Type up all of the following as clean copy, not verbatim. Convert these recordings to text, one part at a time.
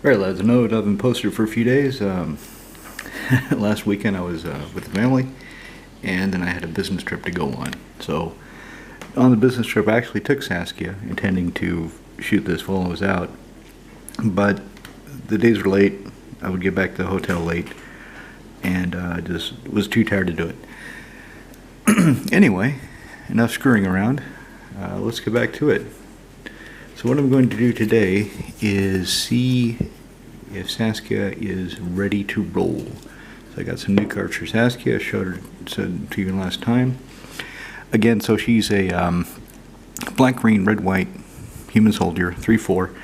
Alright lads, I know I've been posted for a few days. Last weekend I was with the family, and then I had a business trip to go on. So on the business trip I actually took Saskia, intending to shoot this while I was out. But the days were late, I would get back to the hotel late, and just was too tired to do it. Anyway, enough screwing around. Let's get back to it. So what I'm going to do today is see if Saskia is ready to roll. So I got some new cards for Saskia. I said to you last time. Again, so she's a black, green, red, white human soldier, 3/4.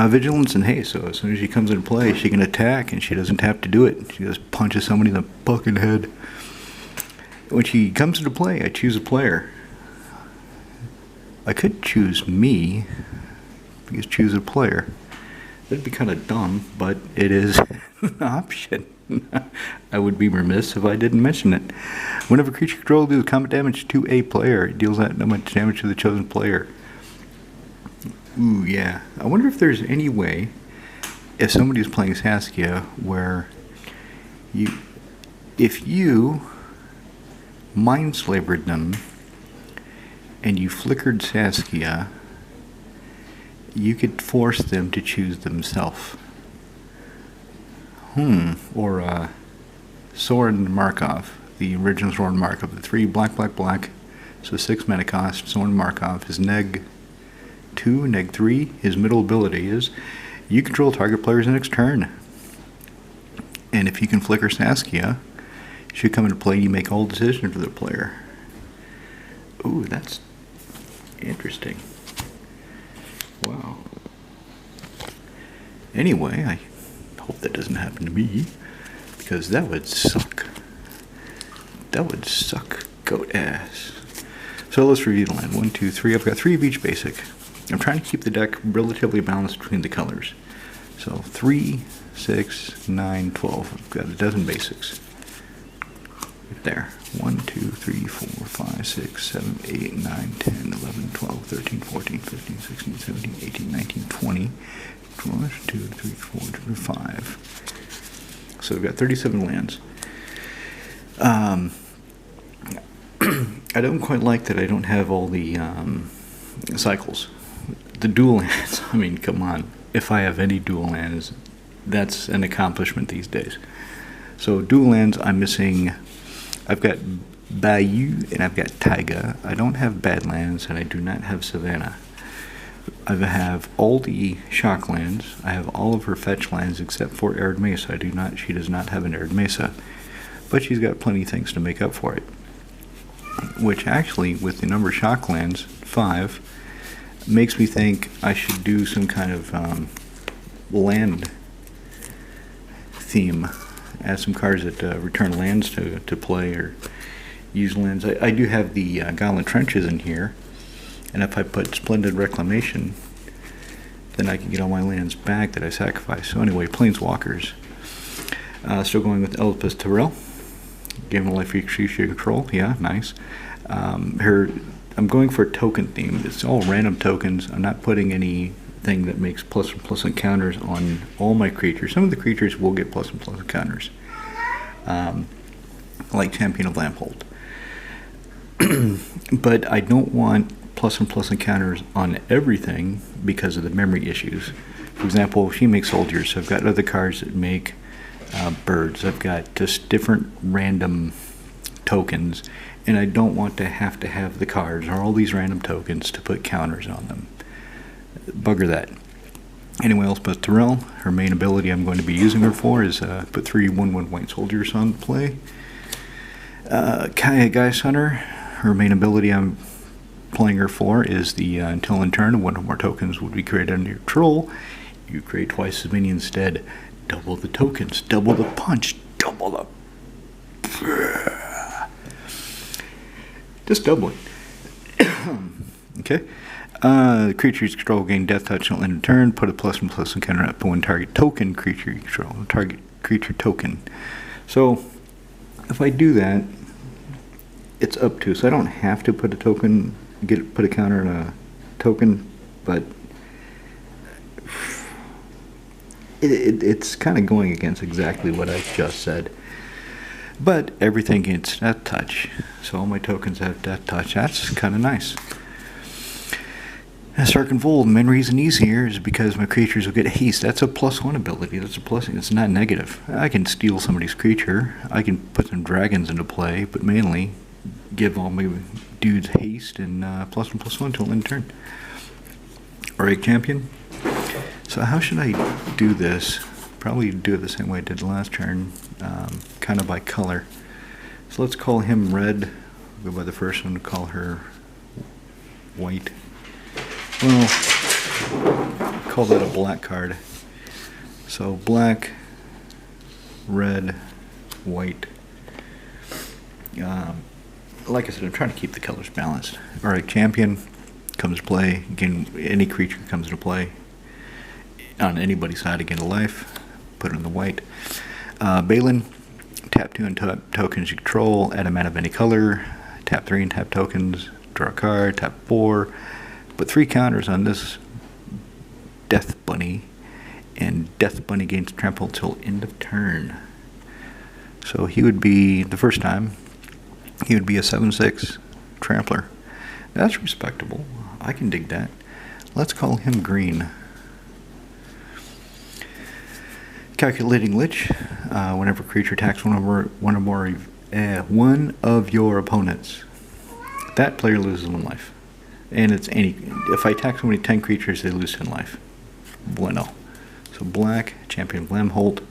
Vigilance and haste, so as soon as she comes into play, she can attack and she doesn't have to do it. She just punches somebody in the fucking head. When she comes into play, I choose a player. I could choose me, because choose a player. That'd be kind of dumb, but it is an option. I would be remiss if I didn't mention it. Whenever creature control deals combat damage to a player, it deals that much damage to the chosen player. Ooh, yeah. I wonder if there's any way, if somebody's playing Saskia, where if you mind-slavered them, and you flickered Saskia, you could force them to choose themselves. Or Soren Markov, the original Soren Markov, the 3 black, black, black, so 6 mana cost. Soren Markov, his neg 2, neg 3, his middle ability is you control target player's next turn. And if you can flicker Saskia, should come into play, you make all decisions for the player. Ooh, that's interesting. Wow. Anyway, I hope that doesn't happen to me, because that would suck. That would suck goat ass. So let's review the land. 1, 2, 3. I've got 3 of each basic. I'm trying to keep the deck relatively balanced between the colors. So 3, 6, 9, 12. I've got a dozen basics. Right there. 1, 2, 3, 4, 5, 6, 7, 8, 9, 10, 11, 12, 13, 14, 15, 16, 17, 18, 19, 20. 1, 2, 3, 4, 5. So we've got 37 lands. I don't quite like that I don't have all the cycles. The dual lands, I mean, come on. If I have any dual lands, that's an accomplishment these days. So dual lands, I'm missing. I've got Bayou and I've got Taiga. I don't have Badlands and I do not have Savannah. I have all the shock lands. I have all of her fetch lands except for Arid Mesa. She does not have an Arid Mesa. But she's got plenty of things to make up for it. Which actually, with the number of shock lands, 5, makes me think I should do some kind of land theme. Add some cards that return lands to play or use lands. I do have the Gauntlet Trenches in here, and if I put Splendid Reclamation, then I can get all my lands back that I sacrificed. So anyway, Planeswalkers. Still going with Elspeth Tyrell. Game of life for creature control. Yeah, nice. I'm going for a token theme. It's all random tokens. I'm not putting anything that makes plus and plus encounters on all my creatures. Some of the creatures will get plus and plus encounters, like Champion of Lamphold. But I don't want plus and plus encounters on everything because of the memory issues. For example, she makes soldiers, so I've got other cards that make birds. I've got just different random tokens, and I don't want to have the cards or all these random tokens to put counters on them. Bugger that. Anyway, Elspeth Tyrell, her main ability I'm going to be using her for is put 3 1/1 white soldiers on play. Kaya Geist Hunter, her main ability I'm playing her for is the until in turn one or more tokens would be created under your control. You create twice as many instead. Double the tokens, double the punch, double the... Just double it. Okay. Creatures control gain death touch until end of turn. Put a plus and plus encounter up to one target token creature you control. Target creature token. So if I do that, it's up to. So I don't have to put a token, put a counter on a token, but It's kind of going against exactly what I just said. But everything gets Death Touch. So all my tokens have Death Touch. That's kind of nice. Stark and Fold, the main reason easier is because my creatures will get haste. That's a +1 ability. That's a plus. It's not negative. I can steal somebody's creature. I can put some dragons into play, but mainly give all my dudes haste and +1/+1 till end turn. Alright, champion. So how should I do this? Probably do it the same way I did last turn, kind of by color. So let's call him red. We'll go by the first one. Call her white. Well, call that a black card. So black, red, white. Like I said, I'm trying to keep the colors balanced. Alright, champion comes to play. Again, any creature comes to play on anybody's side to gain a life. Put it in the white. Balin, tap 2 and tap tokens you control. Add a mana of any color. Tap 3 and tap tokens. Draw a card. Tap 4. Put 3 counters on this Death Bunny, and Death Bunny gains trample till end of turn. So he would be, the first time, he would be a 7/6 trampler. That's respectable. I can dig that. Let's call him green. Calculating Lich. Whenever a creature attacks one of your opponents, that player loses 1 life. And it's any. If I attack somebody 10 creatures, they lose 10 life. Bueno. So black, champion Blamholt.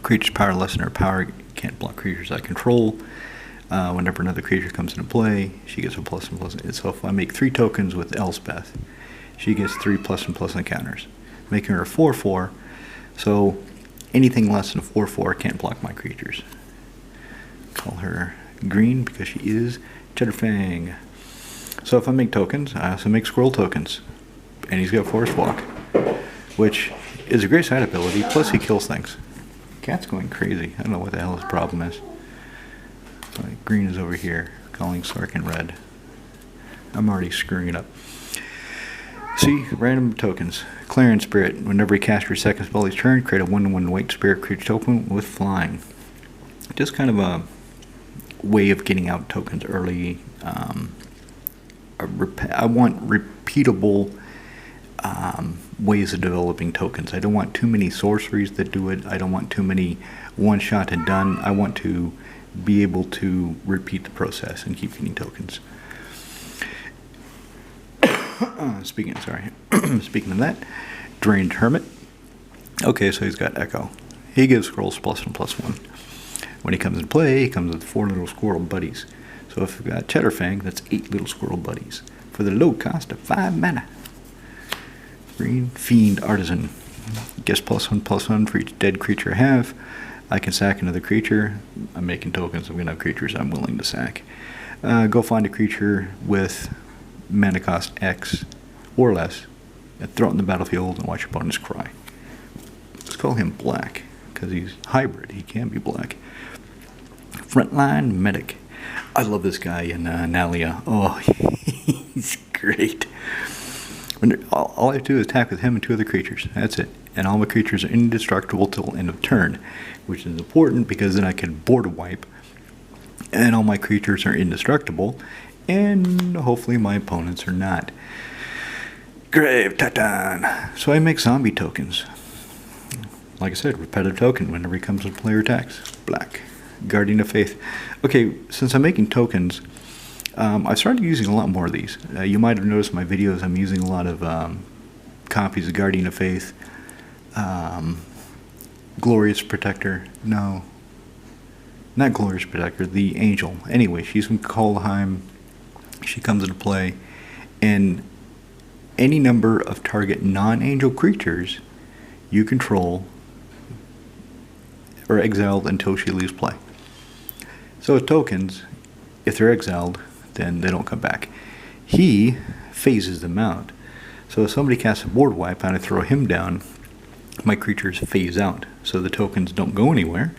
Creature's power less than her power. Can't block creatures I control. Whenever another creature comes into play, she gets a +1/+1. So if I make 3 tokens with Elspeth, she gets 3 +1/+1 counters, making her a 4/4. So anything less than a 4/4 can't block my creatures. Call her green because she is Cheddarfang. So if I make tokens, I also make squirrel tokens. And he's got Forest Walk, which is a great side ability, plus he kills things. Cat's going crazy. I don't know what the hell his problem is. So green is over here, calling Sarkin red. I'm already screwing it up. See, random tokens. Clarion Spirit. Whenever you cast your second spell each turn, create a 1/1 white spirit creature token with flying. Just kind of a way of getting out tokens early. I want repeatable ways of developing tokens. I don't want too many sorceries that do it. I don't want too many one-shot and done. I want to be able to repeat the process and keep getting tokens. Speaking of that, Drained Hermit. Okay, so he's got Echo. He gives scrolls +1/+1. When he comes into play, he comes with 4 little squirrel buddies. So if we've got Cheddarfang, that's 8 little squirrel buddies for the low cost of 5 mana. Green Fiend Artisan. Gets +1/+1 for each dead creature I have. I can sack another creature. I'm making tokens. I'm going to have creatures I'm willing to sack. Go find a creature with mana cost X or less, and throw it in the battlefield and watch your opponents cry. Let's call him black, because he's hybrid. He can be black. Frontline Medic. I love this guy in Nalia. Oh, he's great. All I have to do is attack with him and 2 other creatures. That's it. And all my creatures are indestructible till end of turn, which is important because then I can board wipe, and all my creatures are indestructible, and hopefully my opponents are not. Grave Titan. So I make zombie tokens. Like I said, repetitive token whenever he comes with player attacks. Black. Guardian of Faith. Okay, since I'm making tokens, I've started using a lot more of these. You might have noticed in my videos I'm using a lot of copies of Guardian of Faith. Glorious Protector. No. Not Glorious Protector. The Angel. Anyway, she's from Kaldheim. She comes into play. And any number of target non-angel creatures you control are exiled until she leaves play. So with tokens, if they're exiled, then they don't come back. He phases them out. So if somebody casts a board wipe and I throw him down, my creatures phase out. So the tokens don't go anywhere.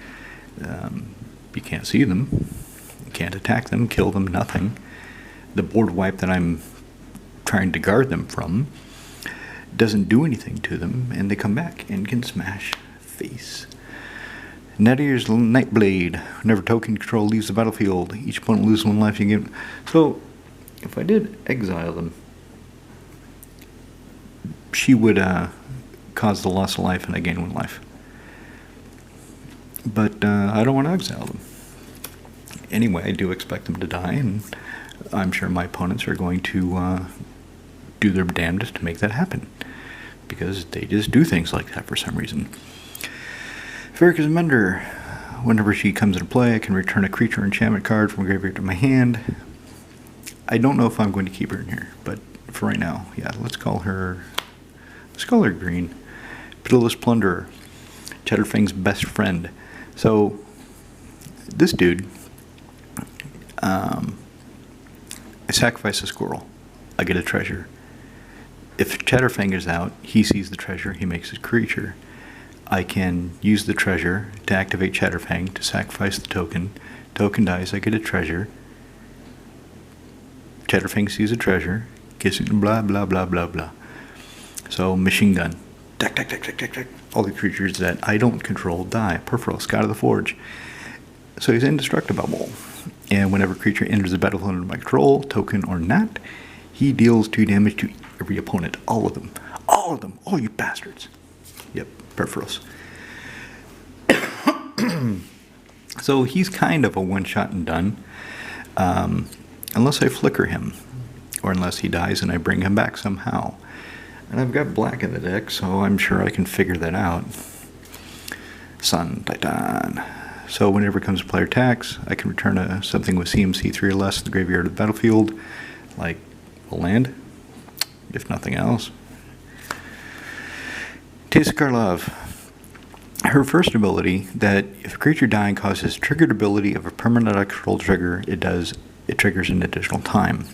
You can't see them. You can't attack them, kill them, nothing. The board wipe that I'm trying to guard them from doesn't do anything to them, and they come back and can smash face. Netier's Nightblade. Whenever token control leaves the battlefield, each opponent loses 1 life. You get. So, if I did exile them, she would cause the loss of life, and I gain 1 life. But I don't want to exile them. Anyway, I do expect them to die, and I'm sure my opponents are going to do their damnedest to make that happen, because they just do things like that for some reason. Verika's Mender. Whenever she comes into play, I can return a creature enchantment card from graveyard to my hand. I don't know if I'm going to keep her in here, but for right now, yeah, let's call her green. Pitiless Plunderer. Cheddarfang's best friend. So, this dude, I sacrifice a squirrel. I get a treasure. If Cheddarfang is out, he sees the treasure, he makes his creature. I can use the treasure to activate Cheddarfang to sacrifice the token. Token dies, I get a treasure. Cheddarfang sees a treasure, gets it, blah, blah, blah, blah, blah. So, machine gun. Deck, deck, deck, deck, deck, deck. All the creatures that I don't control die. Peripheral, Scott of the Forge. So he's indestructible. And whenever a creature enters the battlefield under my control, token or not, he deals 2 damage to every opponent. All of them. All of them. All you bastards. Yep, peripherals. So he's kind of a one-shot and done. Unless I flicker him. Or unless he dies and I bring him back somehow. And I've got black in the deck, so I'm sure I can figure that out. Sun Titan. So whenever it comes to player attacks, I can return something with CMC 3 or less to the graveyard of the battlefield, like a land, if nothing else. Teysa Karlov. Her first ability, that if a creature dying causes triggered ability of a permanent control trigger, it triggers an additional time.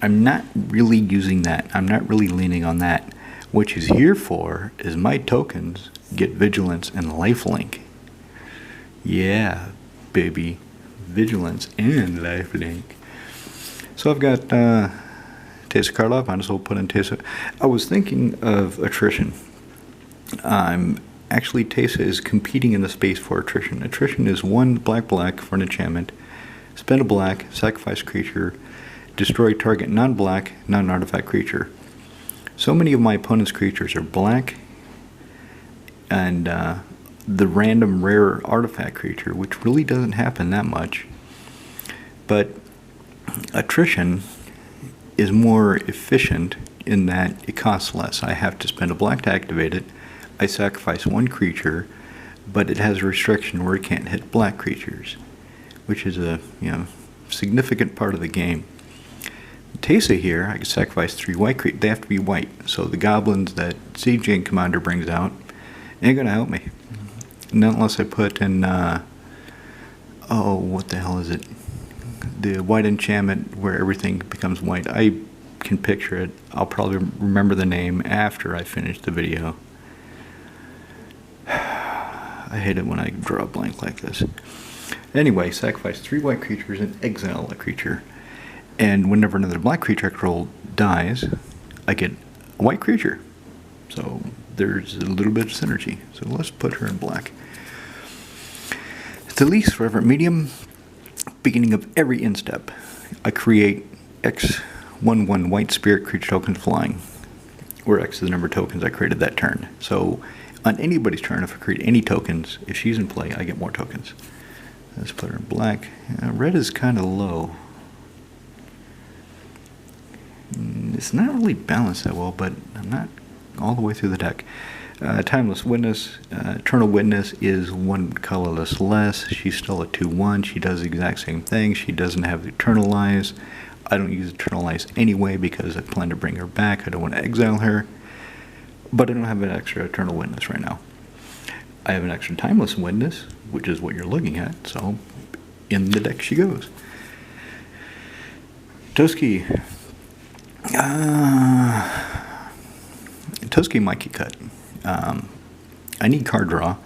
I'm not really using that. I'm not really leaning on that. What she's here for is my tokens get vigilance and lifelink. Yeah, baby. Vigilance and lifelink. So I've got Teysa Karlov. I just will put in Teysa. I was thinking of attrition. Actually, Teysa is competing in the space for attrition. Attrition is 1 black for an enchantment. Spend a black, sacrifice creature, destroy target non-black, non-artifact creature. So many of my opponent's creatures are black, and the random rare artifact creature, which really doesn't happen that much. But attrition is more efficient in that it costs less. I have to spend a black to activate it. I sacrifice 1 creature, but it has a restriction where it can't hit black creatures, which is a significant part of the game. Teysa here, I can sacrifice 3 white creatures. They have to be white, so the goblins that Siege Gang Commander brings out ain't gonna help me. Not unless I put in, what the hell is it? The white enchantment where everything becomes white. I can picture it. I'll probably remember the name after I finish the video. I hate it when I draw a blank like this. Anyway, sacrifice 3 white creatures and exile a creature. And whenever another black creature I control dies, I get a white creature. So there's a little bit of synergy. So let's put her in black. The least forever medium. Beginning of every instep, I create X11 white spirit creature tokens flying, where X is the number of tokens I created that turn. So on anybody's turn, if I create any tokens, if she's in play, I get more tokens. Let's put her in black. Red is kind of low. It's not really balanced that well, but I'm not all the way through the deck. Timeless Witness. Eternal Witness is 1 colorless less. She's still a 2/1. She does the exact same thing. She doesn't have Eternalize. I don't use Eternalize anyway because I plan to bring her back. I don't want to exile her. But I don't have an extra Eternal Witness right now. I have an extra Timeless Witness, which is what you're looking at. So in the deck she goes. Toski. Toski might get cut. I need card draw.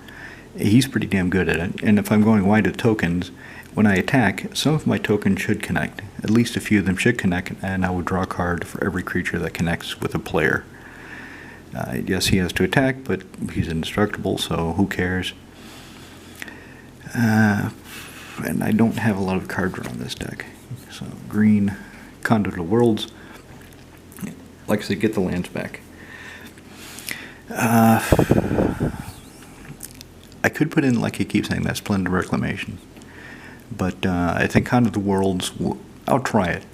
He's pretty damn good at it. And if I'm going wide with tokens, when I attack, some of my tokens should connect. At least a few of them should connect, and I would draw a card for every creature that connects with a player. Yes, he has to attack, but he's indestructible, so who cares? And I don't have a lot of card draw on this deck. So green, Conduit of Worlds. Like I said, get the lands back. I could put in, like he keeps saying, that Splendid Reclamation. But I think Conduit of Worlds, I'll try it.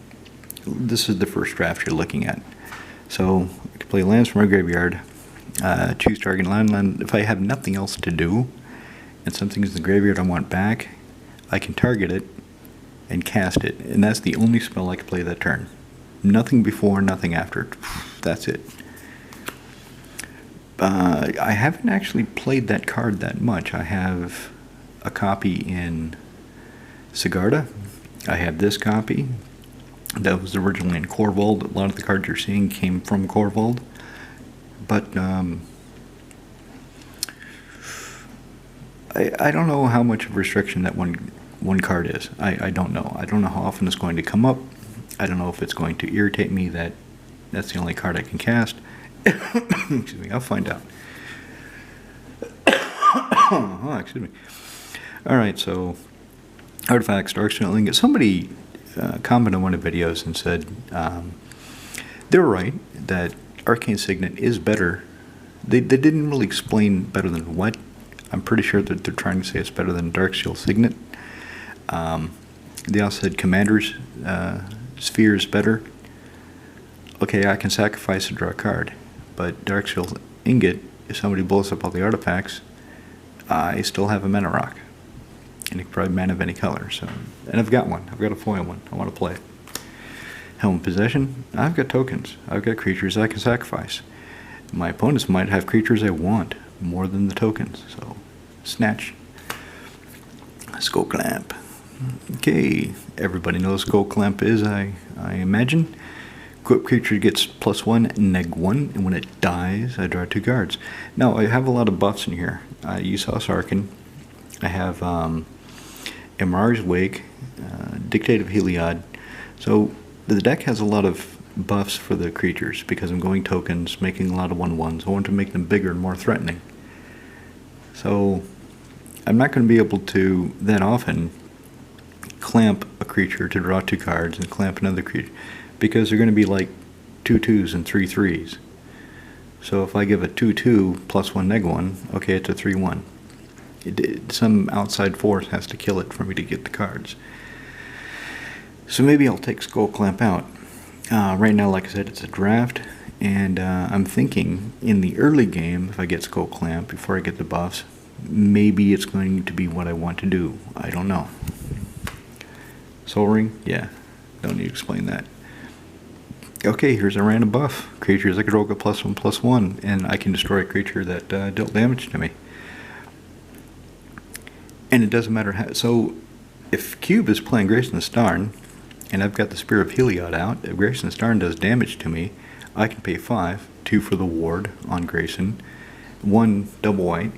This is the first draft you're looking at. So I can play lands from our graveyard. Choose target land. If I have nothing else to do, and something's in the graveyard I want back, I can target it and cast it. And that's the only spell I can play that turn. Nothing before, nothing after. That's it. I haven't actually played that card that much. I have a copy in Sigarda. I have this copy that was originally in Corvold. A lot of the cards you're seeing came from Corvold. But I don't know how much of a restriction that one card is. I don't know. I don't know how often it's going to come up. I don't know if it's going to irritate me that that's the only card I can cast. Excuse me, I'll find out. Oh, excuse me. Alright, so Artifacts, Darkstone Ingot. Somebody commented on one of the videos and said they were right that Arcane Signet is better. They didn't really explain better than what. I'm pretty sure that they're trying to say it's better than Darksteel Signet. They also said Commander's Sphere is better. Okay, I can sacrifice to draw a card, but Darksteel Ingot, if somebody blows up all the artifacts, I still have a mana rock. And it can provide mana of any color. So, and I've got one. I've got a foil one. I want to play it. Helm of Possession. I've got tokens. I've got creatures I can sacrifice. My opponents might have creatures I want more than the tokens. So, Snatch. Skull Clamp. Okay, everybody knows Skull Clamp is, I imagine. Equipped creature gets +1, -1, and when it dies, I draw 2 cards. Now, I have a lot of buffs in here. You saw Sarkhan. I have Emar's Wake, Dictate of Heliod. So the deck has a lot of buffs for the creatures because I'm going tokens, making a lot of 1/1s. I want to make them bigger and more threatening. So I'm not going to be able to that often clamp a creature to draw 2 cards and clamp another creature because they're going to be like 2 2s and 3 3s. So if I give a 2/2 +1 -1, okay, it's a 3/1. Some outside force has to kill it for me to get the cards. So maybe I'll take Skull Clamp out. Right now, like I said, it's a draft, and I'm thinking in the early game, if I get Skull Clamp before I get the buffs, maybe it's going to be what I want to do. I don't know. Soul Ring? Yeah, don't need to explain that. Okay, here's a random buff. Creatures I can roll a +1/+1, and I can destroy a creature that dealt damage to me. And it doesn't matter how. So, if Cube is playing Grayson Starn, and I've got the Spear of Heliod out, if Grayson Starn does damage to me, I can pay 5, 2 for the ward on Grayson, 1 double white,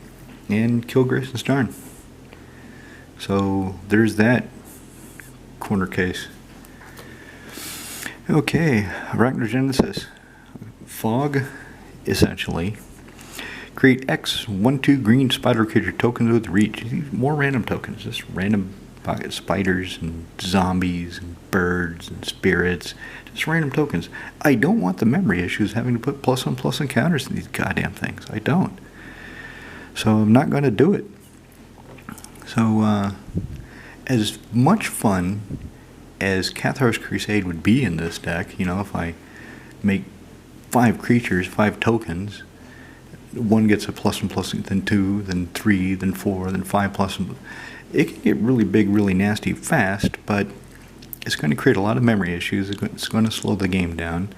and kill Grayson Starn. So, there's that corner case. Okay, Arachnogenesis. Fog, essentially. Create X 1/2 green spider creature tokens with reach. More random tokens, just random pocket spiders and zombies and birds and spirits. Just random tokens. I don't want the memory issues having to put +1/+1 counters in these goddamn things. I don't. So I'm not going to do it. So as much fun as Cathar's Crusade would be in this deck, you know, if I make 5 creatures, 5 tokens, one gets a +1/+1, then 2, then 3, then 4, then 5 +1. It can get really big, really nasty fast, but it's going to create a lot of memory issues. It's going to slow the game down.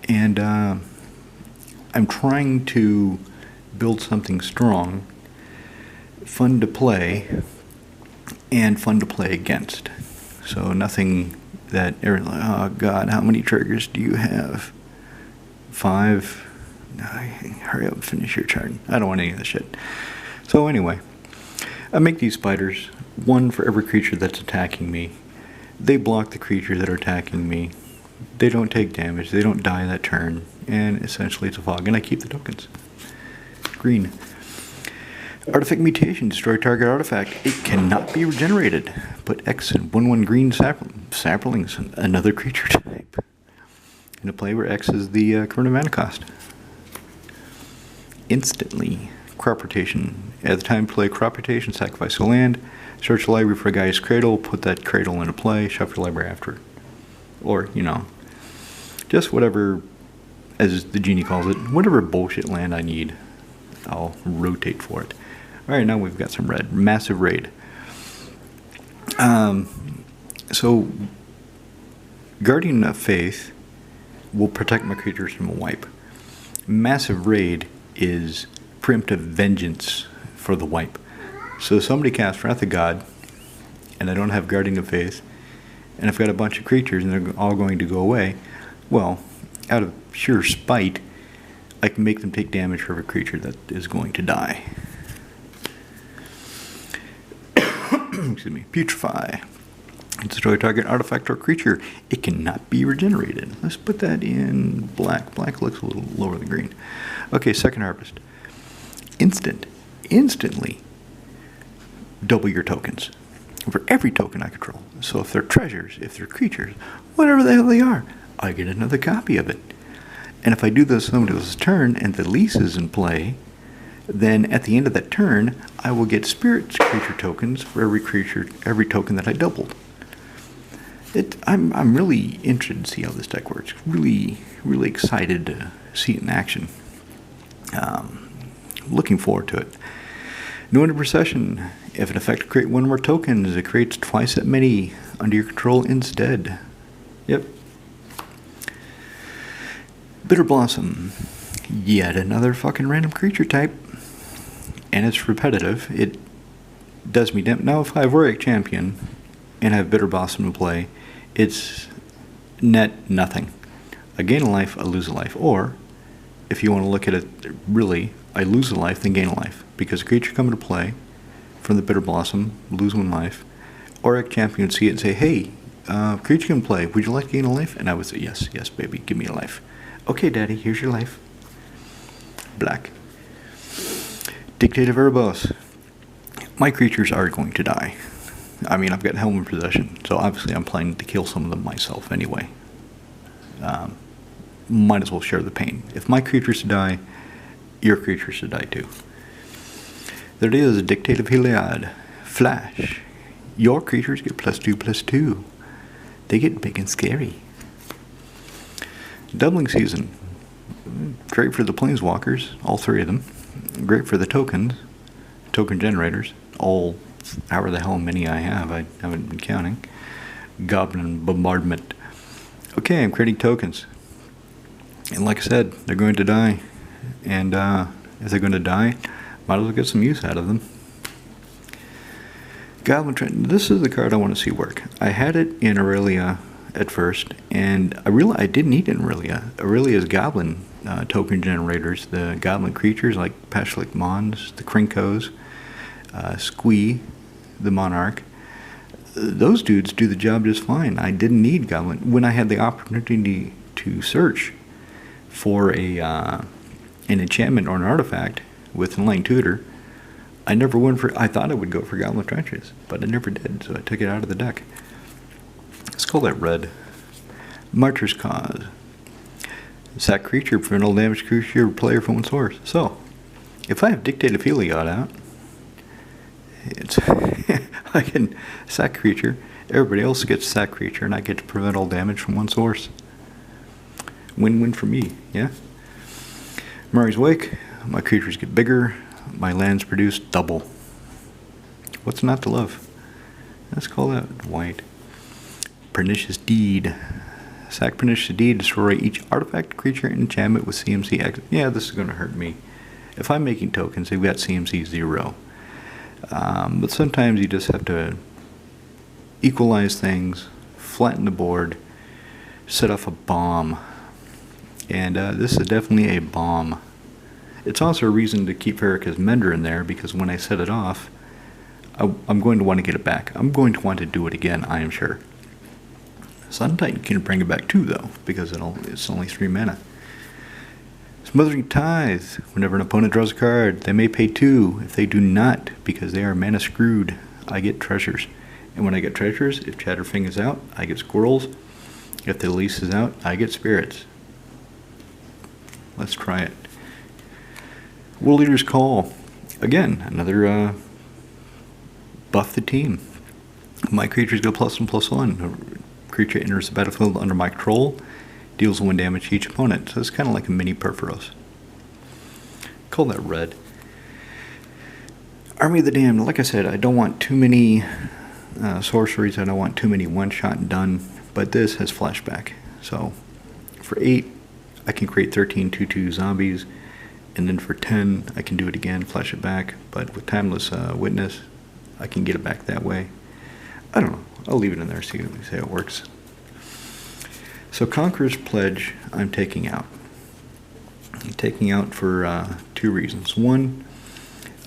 And I'm trying to build something strong, fun to play, and fun to play against. So nothing that, oh God, how many triggers do you have? 5? Hurry up, finish your turn. I don't want any of this shit. So anyway, I make these spiders, 1 for every creature that's attacking me. They block the creatures that are attacking me. They don't take damage. They don't die that turn. and essentially it's a fog, and I keep the tokens. Green. Artifact mutation, destroy target artifact. It cannot be regenerated. Put X and 1/1 green saplings, another creature type, into play where X is the current mana cost. Instantly. Crop rotation. At the time to play crop rotation, sacrifice a land, search the library for a Gaia's Cradle, put that cradle into play, shuffle your library after. Or, just whatever, as the genie calls it, whatever bullshit land I need, I'll rotate for it. Alright, now we've got some red. Massive Raid. So, Guardian of Faith will protect my creatures from a wipe. Massive Raid is preemptive vengeance for the wipe. So somebody casts Wrath of God, and I don't have Guardian of Faith, and I've got a bunch of creatures, and they're all going to go away. Well, out of sheer spite, I can make them take damage for every creature that is going to die. Excuse me. Putrefy. Destroy target artifact or creature. It cannot be regenerated. Let's put that in black. Black looks a little lower than green. Okay, second harvest. Instantly double your tokens for every token I control. So if they're treasures, if they're creatures, whatever the hell they are, I get another copy of it. And if I do this somebody else's turn and the lease is in play, then at the end of that turn, I will get spirit creature tokens for every token that I doubled. I'm really interested to see how this deck works. Really, really excited to see it in action. Looking forward to it. No end of procession. If an effect creates one more tokens, it creates twice that many under your control instead. Yep. Bitter Blossom. Yet another fucking random creature type. And it's repetitive. It does me damn. Now, if I have Warrior Champion and I have Bitter Blossom to play, it's net nothing. I gain a life, I lose a life. Or, if you want to look at it really, I lose a life, then gain a life. Because a creature coming to play from the Bitter Blossom, lose one life. Auric Champion would see it and say, hey, creature can play, would you like to gain a life? And I would say, yes, yes, baby, give me a life. Okay, daddy, here's your life. Black. Dictative Erebos. My creatures are going to die. I mean, I've got Helm in possession, so obviously I'm planning to kill some of them myself anyway. Might as well share the pain. If my creatures die, your creatures should die too. There it is, Dictative Heliod. Flash. Your creatures get +2/+2. They get big and scary. Doubling Season. Great for the Planeswalkers, all three of them. Great for the tokens, token generators, all, however the hell many I have, I haven't been counting. Goblin Bombardment. Okay, I'm creating tokens. And like I said, they're going to die. And if they're going to die, might as well get some use out of them. Goblin Trend. This is the card I want to see work. I had it in Aurelia at first, and I realized I didn't need it in Aurelia. Aurelia's Goblin token generators, the Goblin creatures like Pashlik Mons, the Krinkos, Squee, the Monarch, those dudes do the job just fine. I didn't need Goblin. When I had the opportunity to search for an enchantment or an artifact with an Enlightening Tutor, I never went for. I thought I would go for Goblin Trenches, but I never did, so I took it out of the deck. Let's call that red. Martyr's Cause. Sack creature, prevent all damage creature player from one source. So, if I have Dictative Heliod out, it's I can sack creature. Everybody else gets sack creature, and I get to prevent all damage from one source. Win-win for me, yeah? Murray's Wake. My creatures get bigger. My lands produce double. What's not to love? Let's call that white. Pernicious Deed. Sack Pernicious Deed. Destroy each artifact, creature, and enchantment with CMC X. Yeah, this is going to hurt me. If I'm making tokens, they've got CMC 0. But sometimes you just have to equalize things, flatten the board, set off a bomb. And this is definitely a bomb. It's also a reason to keep Erika's Mender in there, because when I set it off, I'm going to want to get it back. I'm going to want to do it again, I am sure. Sun Titan can bring it back too, though, because it's only 3 mana. Smothering Tithe. Whenever an opponent draws a card, they may pay 2. If they do not, because they are mana screwed, I get treasures. And when I get treasures, if Chatterfing is out, I get squirrels. If the lease is out, I get spirits. Let's try it. Will Leader's Call. Again, another buff the team. My creatures go +1/+1. A creature enters the battlefield under my control, deals 1 damage to each opponent. So it's kind of like a mini Perforos. Call that red. Army of the Damned. Like I said, I don't want too many sorceries. I don't want too many one-shot done. But this has flashback. So for 8, I can create 13 2/2 zombies. And then for 10, I can do it again, flash it back. But with Timeless Witness, I can get it back that way. I don't know. I'll leave it in there, see how it works. So Conqueror's Pledge, I'm taking out. I'm taking out for 2 reasons. One,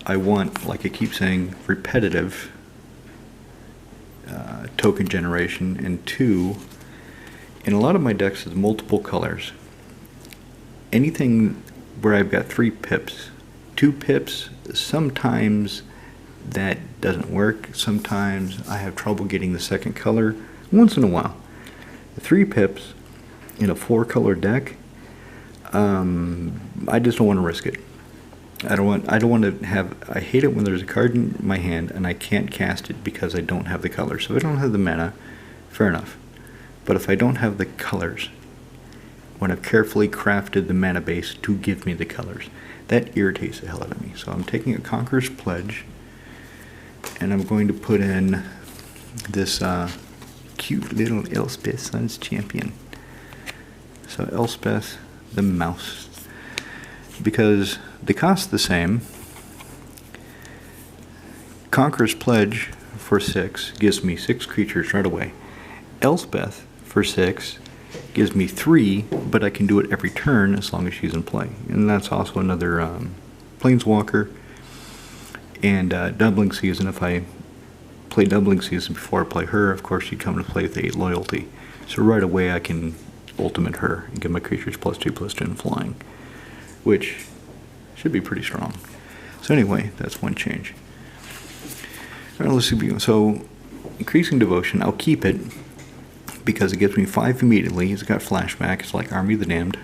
I want, like I keep saying, repetitive token generation. And 2, in a lot of my decks, it's multiple colors. Anything where I've got 3 pips, 2 pips, sometimes that doesn't work. Sometimes I have trouble getting the second color. Once in a while. 3 pips in a 4-color deck, I just don't want to risk it. I don't want to have. I hate it when there's a card in my hand and I can't cast it because I don't have the colors. So if I don't have the mana, fair enough. But if I don't have the colors, when I've carefully crafted the mana base to give me the colors, that irritates the hell out of me. So I'm taking a Conqueror's Pledge, and I'm going to put in this cute little Elspeth Sun's Champion. So Elspeth the mouse, because they cost the same. Conqueror's Pledge for 6 gives me 6 creatures right away. Elspeth for 6 gives me 3, but I can do it every turn as long as she's in play. And that's also another Planeswalker. And Doubling Season, if I play Doubling Season before I play her, of course she'd come into play with 8 loyalty. So right away I can ultimate her and give my creatures +2/+2 in flying, which should be pretty strong. So anyway, that's one change. Alright, let's see. So increasing devotion, I'll keep it because it gives me 5 immediately. It's got flashback. It's like Army of the Damned.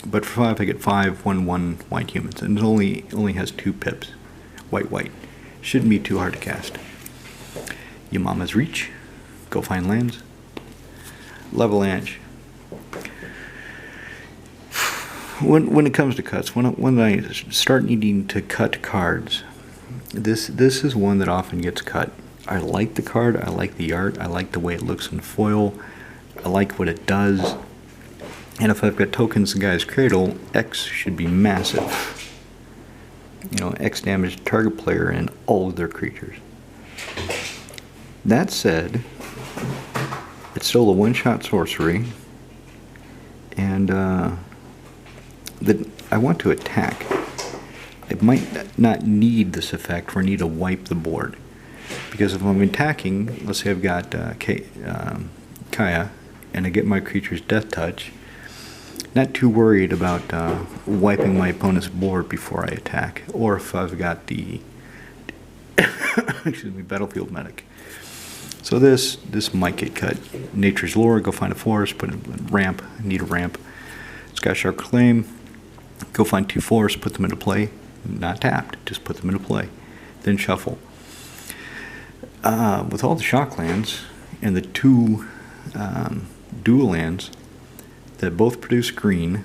But for 5, I get 5 1/1 white humans, and it only has 2 pips, white. Shouldn't be too hard to cast. Yamama's Reach. Go find lands. Avalanche. When it comes to cuts, when I start needing to cut cards, this is one that often gets cut. I like the card, I like the art, I like the way it looks in foil, I like what it does. And if I've got tokens in Guy's Cradle, X should be massive. You know, X damage to target player and all of their creatures. That said, it's still a one-shot sorcery, and that I want to attack. It might not need this effect or need to wipe the board. Because if I'm attacking, let's say I've got Kaya, and I get my creature's Death Touch, not too worried about wiping my opponent's board before I attack, or if I've got the excuse me, Battlefield Medic. So this might get cut. Nature's Lore, go find a forest, put a ramp, need a ramp. Skyshark Claim, go find 2 forests, put them into play, not tapped, just put them into play, then shuffle. With all the shock lands and the 2 dual lands that both produce green,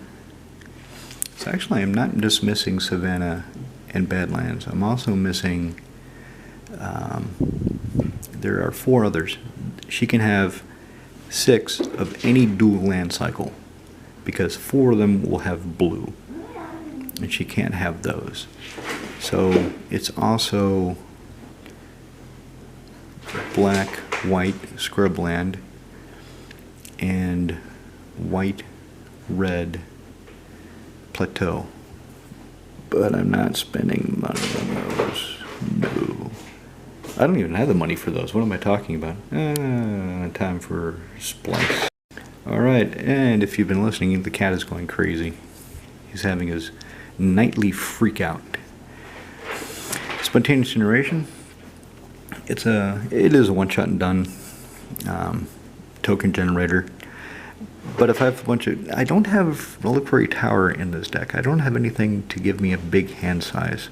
so actually I'm not just missing Savannah and Badlands, I'm also missing, there are 4 others. She can have 6 of any dual land cycle, because 4 of them will have blue, and she can't have those. So it's also black, white, scrubland, and white, red, plateau. But I'm not spending money on those. No. I don't even have the money for those. What am I talking about? Time for Splice. Alright, and if you've been listening, the cat is going crazy. He's having his nightly freak out. Spontaneous generation. It is a one-shot and done token generator. But if I have a bunch of... I don't have Reliquary Tower in this deck. I don't have anything to give me a big hand size.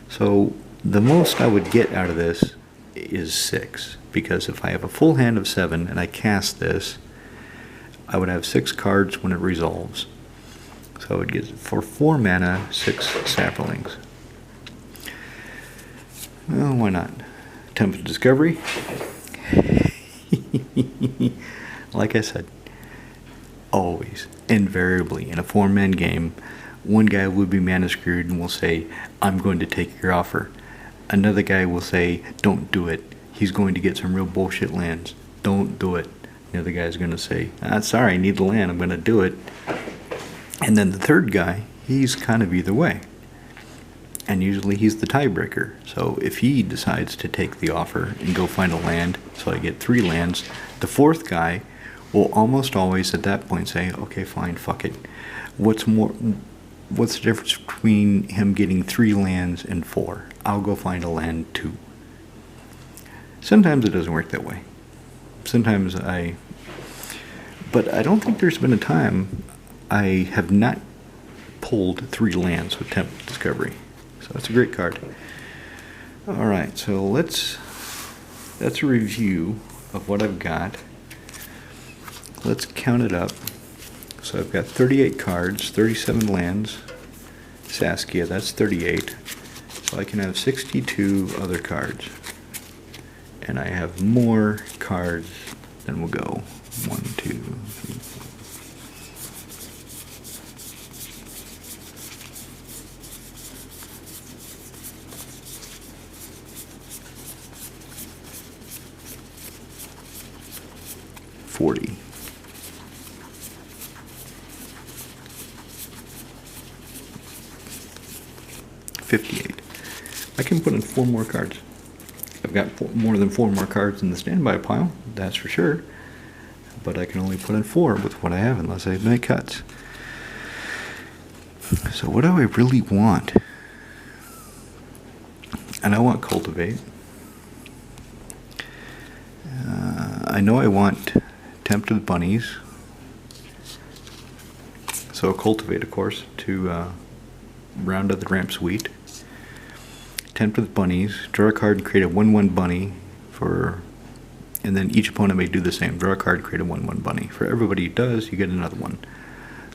So the most I would get out of this is 6. Because if I have a full hand of 7 and I cast this, I would have 6 cards when it resolves. So I would get, for 4 mana, 6 Saplings. Well, why not? Attempt of Discovery. Like I said, always, invariably, in a 4-man game, one guy would be mana screwed and will say, I'm going to take your offer. Another guy will say, don't do it. He's going to get some real bullshit lands. Don't do it. The other guy's going to say, sorry, I need the land. I'm going to do it. And then the third guy, he's kind of either way. And usually he's the tiebreaker. So if he decides to take the offer and go find a land, so I get 3 lands, the fourth guy will almost always at that point say, okay, fine, fuck it. What's the difference between him getting 3 lands and 4? I'll go find a land too. Sometimes it doesn't work that way. Sometimes but I don't think there's been a time I have not pulled 3 lands with Attempt Discovery. So that's a great card. Alright, so that's a review of what I've got. Let's count it up. So I've got 38 cards, 37 lands. Saskia, that's 38. So I can have 62 other cards. And I have more cards than will go. 1, 2, 3, 4. $40. $58. I can put in 4 more cards. I've got more than 4 more cards in the standby pile, that's for sure. But I can only put in 4 with what I have unless I make cuts. So what do I really want? And I want Cultivate. I know I want Tempt of the Bunnies. So Cultivate, of course, to round out the ramp suite. Tempt of the Bunnies. Draw a card and create a 1/1 bunny for... And then each opponent may do the same. Draw a card, create a 1/1 bunny. For everybody who does, you get another one.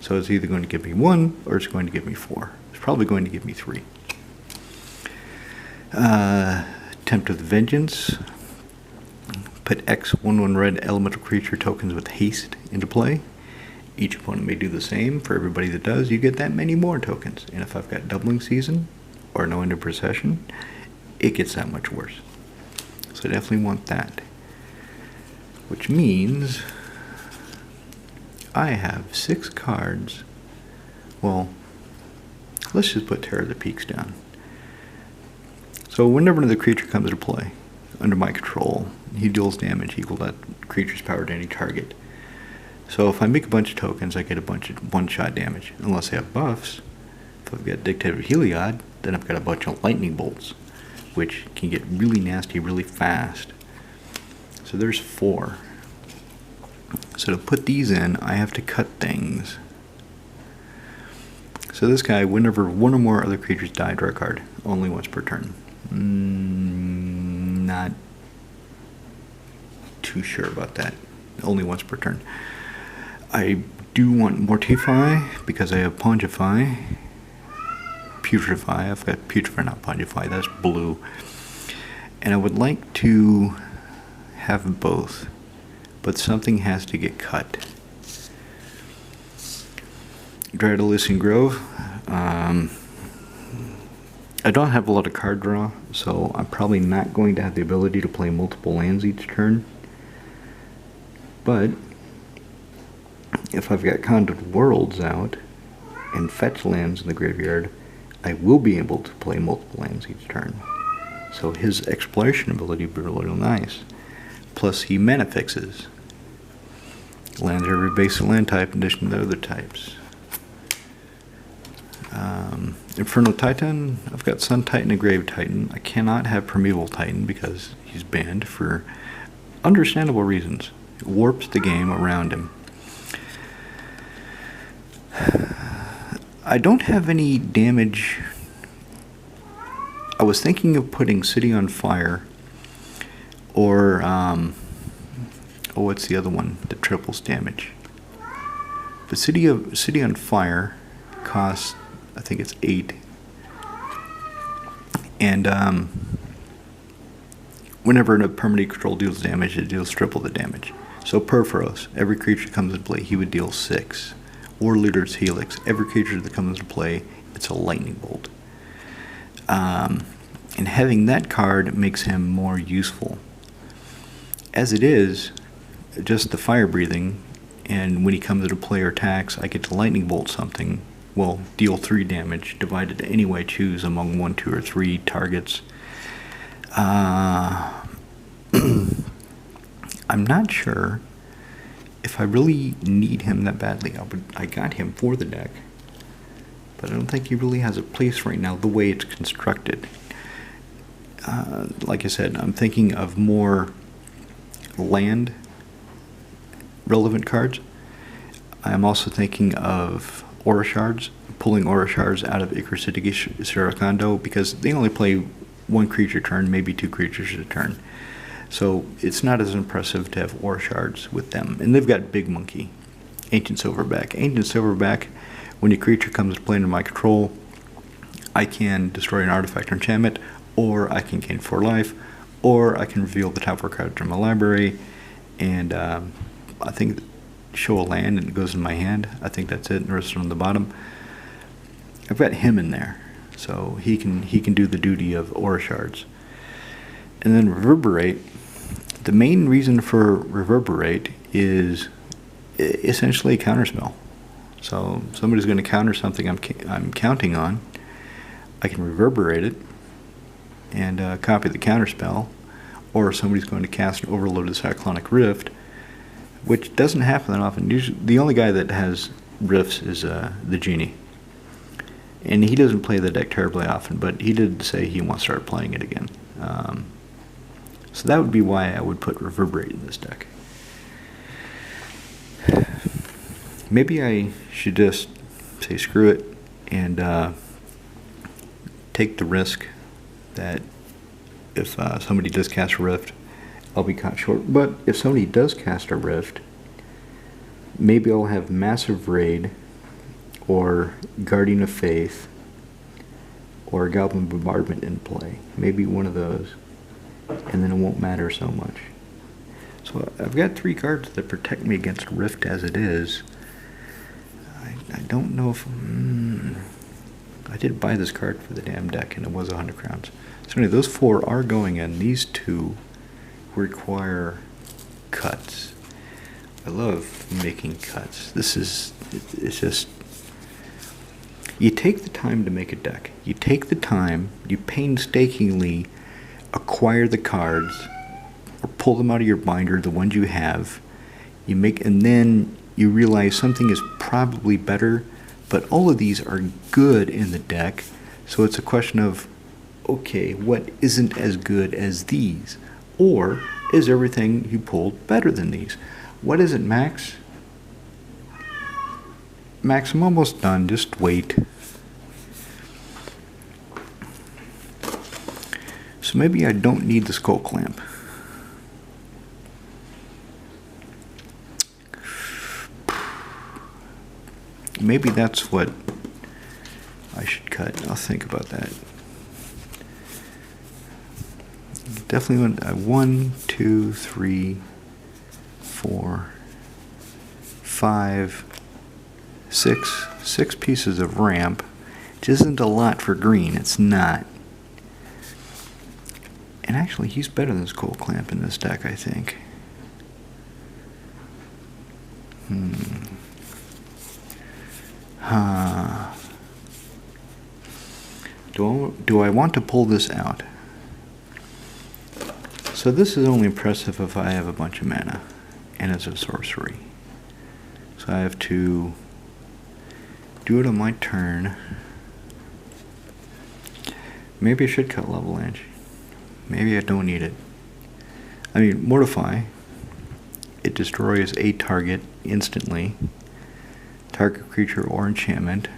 So it's either going to give me 1 or it's going to give me 4. It's probably going to give me 3. Tempt of the Vengeance. Put X 1/1 red elemental creature tokens with haste into play. Each opponent may do the same. For everybody that does, you get that many more tokens. And if I've got Doubling Season or no end of procession, it gets that much worse. So I definitely want that. Which means I have 6 cards. Well, let's just put Terror of the Peaks down. So whenever another creature comes to play under my control, he deals damage equal to that creature's power to any target. So if I make a bunch of tokens, I get a bunch of one-shot damage. Unless I have buffs. If I've got Dictator of Heliod, then I've got a bunch of lightning bolts, which can get really nasty really fast. So there's 4. So to put these in, I have to cut things. So this guy, whenever 1 or more other creatures die, draw a card. Only once per turn. Not too sure about that. Only once per turn. I do want Mortify because I have Pongify. Putrefy. I've got Putrefy, not Pongify. That's blue. And I would like to have both, but something has to get cut. Dryad Elysian Grove. I don't have a lot of card draw, so I'm probably not going to have the ability to play multiple lands each turn. But if I've got Conduit Worlds out and fetch lands in the graveyard, I will be able to play multiple lands each turn. So his exploration ability will be really nice. Plus he mana fixes. Lands every basic land type in addition to other types. Inferno Titan, I've got Sun Titan and Grave Titan. I cannot have Primeval Titan because he's banned for understandable reasons. It warps the game around him. I don't have any damage. I was thinking of putting City on Fire or, what's the other one that triples damage? But City on Fire costs, I think it's 8. And whenever a permanent control deals damage, it deals triple the damage. So Perforos, every creature that comes into play, he would deal 6. Or Looter's Helix, every creature that comes into play, it's a lightning bolt. And having that card makes him more useful. As it is, just the fire breathing, and when he comes into play or attacks, I get to lightning bolt something. Well, deal 3 damage, divided any way I choose among 1, 2, or 3 targets. I'm not sure if I really need him that badly. I got him for the deck, but I don't think he really has a place right now the way it's constructed. Like I said, I'm thinking of more land relevant cards. I'm also thinking of Aura Shards, pulling Aura Shards out of Icarus Siracondo, because they only play 1 creature turn, maybe 2 creatures a turn. So it's not as impressive to have Aura Shards with them. And they've got Big Monkey, Ancient Silverback. Ancient Silverback, when a creature comes to play under my control, I can destroy an artifact or enchantment, or I can gain 4 life, or I can reveal the top 4 cards from my library, and I think show a land and it goes in my hand. I think that's it, and the rest are on the bottom. I've got him in there, so he can do the duty of Aura Shards. And then Reverberate. The main reason for Reverberate is essentially a counterspell. So somebody's going to counter something I'm counting on. I can Reverberate it and copy the counterspell, or somebody's going to cast an Overloaded Cyclonic Rift, which doesn't happen that often. Usually, the only guy that has rifts is the Genie. And he doesn't play the deck terribly often, but he did say he wants to start playing it again. So that would be why I would put Reverberate in this deck. Maybe I should just say screw it and take the risk that if somebody does cast a Rift, I'll be caught short. But if somebody does cast a Rift, maybe I'll have Massive Raid or Guardian of Faith or Goblin Bombardment in play. Maybe one of those, and then it won't matter so much. So I've got 3 cards that protect me against Rift as it is. I don't know if... I did buy this card for the damn deck, and it was 100 crowns. So anyway, those 4 are going in. These 2 require cuts. I love making cuts. It's just... You take the time to make a deck. You take the time, you painstakingly acquire the cards, or pull them out of your binder, the ones you have. And then you realize something is probably better, but all of these are good in the deck. So it's a question of, okay, what isn't as good as these? Or is everything you pulled better than these? What is it, Max? Max, I'm almost done. Just wait. So maybe I don't need the Skull Clamp. Maybe that's what I should cut. I'll think about that. Definitely want 1, 2, 3, 4, 5, 6 pieces of ramp, which isn't a lot for green. It's not. And actually, he's better than Skull Clamp in this deck, I think. Do I want to pull this out? So this is only impressive if I have a bunch of mana, and it's a sorcery. So I have to do it on my turn. Maybe I should cut Levelange. Maybe I don't need it. I mean, Mortify. It destroys a target instantly. Target creature or enchantment.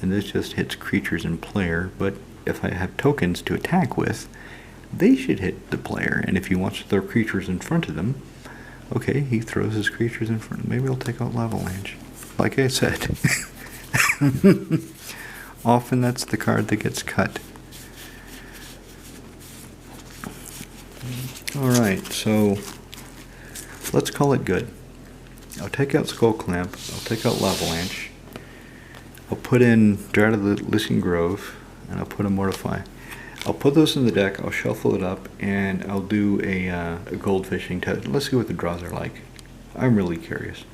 And this just hits creatures and player. But if I have tokens to attack with, they should hit the player. And if he wants to throw creatures in front of them, okay, he throws his creatures in front. Maybe I'll take out Levelange. Like I said. Often that's the card that gets cut. Alright, so let's call it good. I'll take out Skull Clamp, I'll take out Levelanche, I'll put in Drought of the Lycian Grove, and I'll put a Mortify. I'll put those in the deck, I'll shuffle it up, and I'll do a gold fishing test. Let's see what the draws are like. I'm really curious.